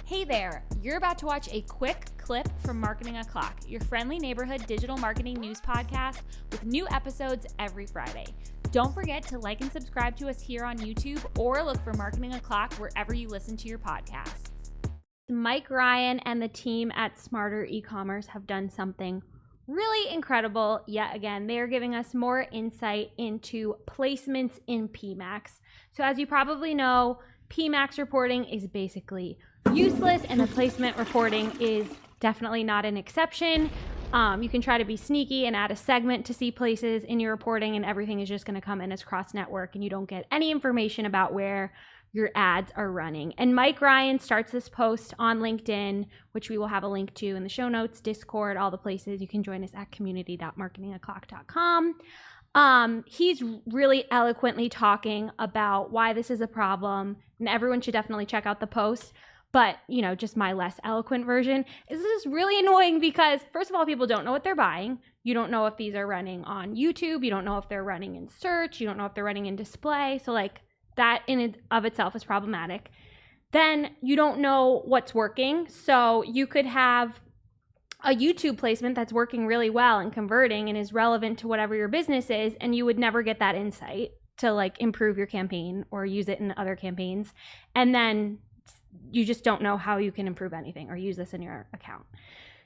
Hey there, you're about to watch a quick clip from Marketing O'Clock, your friendly neighborhood digital marketing news podcast with new episodes every Friday. Don't forget to like and subscribe to us here on YouTube or look for Marketing O'Clock wherever you listen to your podcasts. Mike Ryan and the team at Smarter Ecommerce have done something really incredible yet again. They are giving us more insight into placements in PMax. So as you probably know, PMax reporting is basically useless, and the placement reporting is definitely not an exception. You can try to be sneaky and add a segment to see places in your reporting, and everything is just going to come in as cross-network, and you don't get any information about where your ads are running. And Mike Ryan starts this post on LinkedIn, which we will have a link to in the show notes, Discord, all the places. You can join us at community.marketingoclock.com. He's really eloquently talking about why this is a problem, and everyone should definitely check out the post. But, you know, just my less eloquent version is this is really annoying because, first of all, people don't know what they're buying. You don't know if these are running on YouTube. You don't know if they're running in search. You don't know if they're running in display. So, like, that in and of itself is problematic. Then you don't know what's working. So you could have a YouTube placement that's working really well and converting and is relevant to whatever your business is, and you would never get that insight to, like, improve your campaign or use it in other campaigns. And then you just don't know how you can improve anything or use this in your account.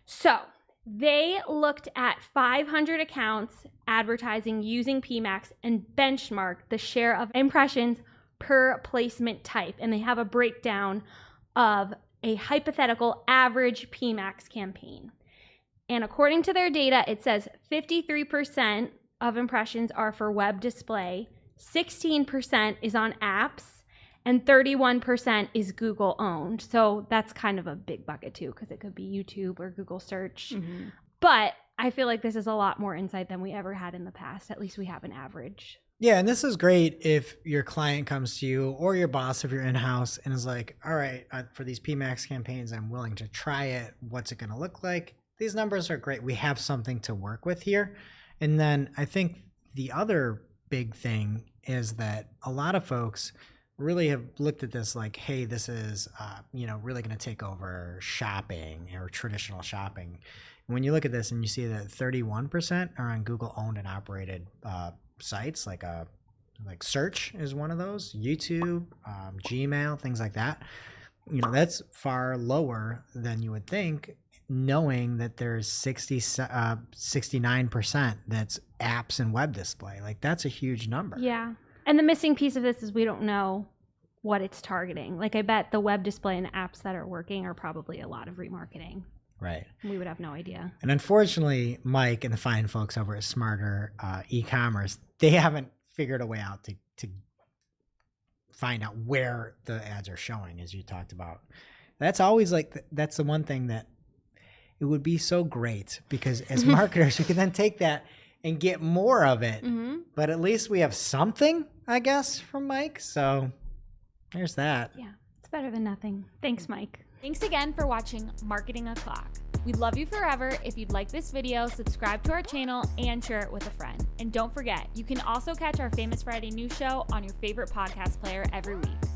So they looked at 500 accounts advertising using PMax and benchmarked the share of impressions per placement type. And they have a breakdown of a hypothetical average PMax campaign. And according to their data, it says 53% of impressions are for web display, 16% is on apps, and 31% is Google owned. So that's kind of a big bucket too, because it could be YouTube or Google search. Mm-hmm. But I feel like this is a lot more insight than we ever had in the past. At least we have an average. Yeah, and this is great if your client comes to you or your boss if you're in-house and is like, all right, for these PMax campaigns, I'm willing to try it. What's it going to look like? These numbers are great. We have something to work with here. And then I think the other big thing is that a lot of folks really have looked at this like, hey, this is, really going to take over shopping or traditional shopping. And when you look at this and you see that 31% are on Google owned and operated sites, like search is one of those, YouTube, Gmail, things like that. You know, that's far lower than you would think, knowing that there's 69% that's apps and web display. Like, that's a huge number. Yeah. And the missing piece of this is we don't know what it's targeting. Like, I bet the web display and apps that are working are probably a lot of remarketing. Right. We would have no idea. And unfortunately, Mike and the fine folks over at Smarter Ecommerce, they haven't figured a way out to find out where the ads are showing, as you talked about. That's always like, that's the one thing that it would be so great, because as marketers, we can then take that and get more of it. Mm-hmm. But at least we have something, I guess, from Mike. So there's that. Yeah, it's better than nothing. Thanks, Mike. Thanks again for watching Marketing O'Clock. We'd love you forever. If you'd like this video, subscribe to our channel and share it with a friend. And don't forget, you can also catch our Famous Friday news show on your favorite podcast player every week.